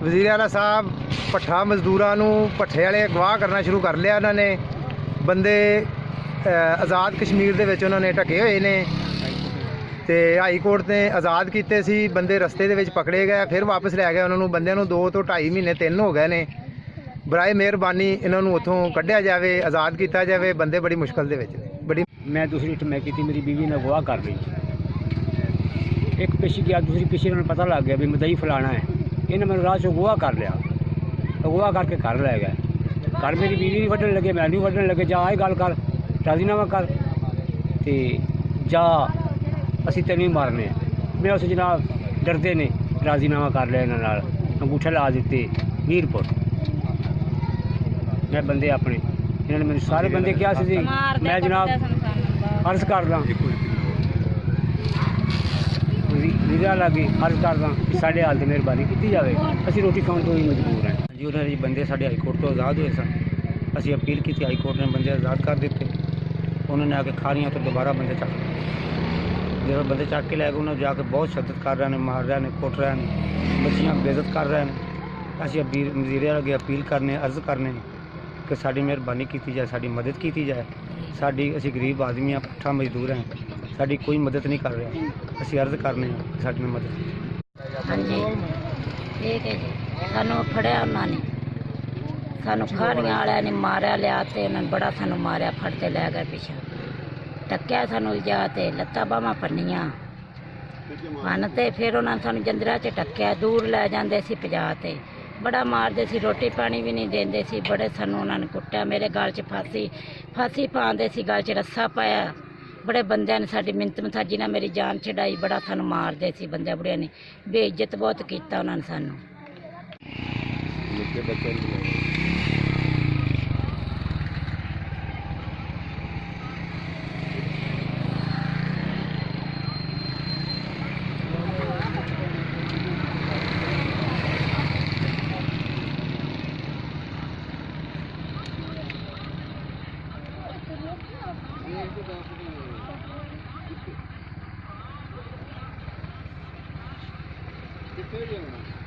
ਵਜ਼ੀਰ ਆਲਾ ਸਾਹਿਬ ਭੱਠਾ ਮਜ਼ਦੂਰਾਂ ਨੂੰ ਭੱਠੇ ਵਾਲੇ ਅਗਵਾਹ ਕਰਨਾ ਸ਼ੁਰੂ ਕਰ ਲਿਆ। ਉਹਨਾਂ ਨੇ ਬੰਦੇ ਆਜ਼ਾਦ ਕਸ਼ਮੀਰ ਦੇ ਵਿੱਚ ਉਹਨਾਂ ਨੇ ਢਕੇ ਹੋਏ ਨੇ ਤੇ ਹਾਈ ਕੋਰਟ ਨੇ ਆਜ਼ਾਦ ਕੀਤੇ ਸੀ ਬੰਦੇ। ਰਸਤੇ ਦੇ ਵਿੱਚ ਪਕੜੇ ਗਏ, ਫਿਰ ਵਾਪਸ ਲੈ ਗਏ ਉਹਨਾਂ ਨੂੰ। ਬੰਦਿਆਂ ਨੂੰ 2 ਤੋਂ 2.5 ਮਹੀਨੇ 3 ਹੋ ਗਏ ਨੇ। ਬਰਾਏ ਮਿਹਰਬਾਨੀ ਇਹਨਾਂ ਨੂੰ ਉੱਥੋਂ ਕੱਢਿਆ ਜਾਵੇ, ਆਜ਼ਾਦ ਕੀਤਾ ਜਾਵੇ। ਬੰਦੇ ਬੜੀ ਮੁਸ਼ਕਲ ਦੇ ਵਿੱਚ ਨੇ। ਬੜੀ मैं दूसरी मैं की मेरी बीवी ने अगवा कर रही एक पेशी गया, दूसरी पेशी ने पता लग गया भी मदई फलाना है। इन्हें मैंने रात से अगवा कर लिया, अगवा करके घर लै गए। घर मेरी बीवी नहीं वड्डन लगे, मैं नहीं वड्डन लगे। जा आए गल कर, राजीनामा कर ते जा असी तेन ही मारने। मैं उस जनाब डरते ने राजीनामा कर लिया, इन्होंने अंगूठे ला दिते 20 रुपये। मैं बंदे अपने इन्होंने मैंने सारे बंदे क्या सी, मैं जनाब अर्ज करदा वीज़ा लगे अर्ज करदा साढ़े हाल की मेहरबानी की जाए। असी रोटी खाने तो ही मजबूर हैं जी। उन्होंने बंदे साढ़े हाई कोर्ट तो आज़ाद हुए सन, असी अपील की, हाई कोर्ट ने बंदे आज़ाद कर दिते। उन्होंने आके खारियाँ तो दोबारा बंदे चक जो बंदे चक के लै गए, उन्होंने जाके बहुत शद्दत कर रहे हैं, मार रहे हैं, कुट रहे हैं, बच्चियाँ बेइज्जत कर रहे हैं। असी वज़ीर अगे अपील करने, अर्ज करने कि साड़ी मेहरबानी की जाए, साड़ी मदद की जाए। साड़ी असी गरीब आदमी हैं, भट्ठा मजदूर हैं, साड़ी कोई मदद नहीं कर रहा। असी अर्ज करने साड़ी में मदद। हाँ जी ठीक है जी। सानू फड़िया उन्होंने, सानू खारियां वाले ने मारिया लिया, उन्होंने बड़ा सानू मारिया, फड़ते लै गए पिछा, टक्या सानू लिजा ते लत्तां बाहां भन्नियां भन्नते। फिर उन्होंने सानू जंदरा च टक्या, दूर लै जांदे सी पजा ते बड़ा मारते सी, रोटी पानी भी नहीं देंदे सी। बड़े सानू उन्होंने कुट्टिया, मेरे गल च फांसी पाते सी, गल च रस्सा पाया। बड़े बंदियां ने साडी मिन्नत मसाजी ने मेरी जान छड़ाई। बड़ा सानू मारते सी बंदे बुढ़िया ने, बेइज्जत बहुत कीता उन्होंने सानू। कितने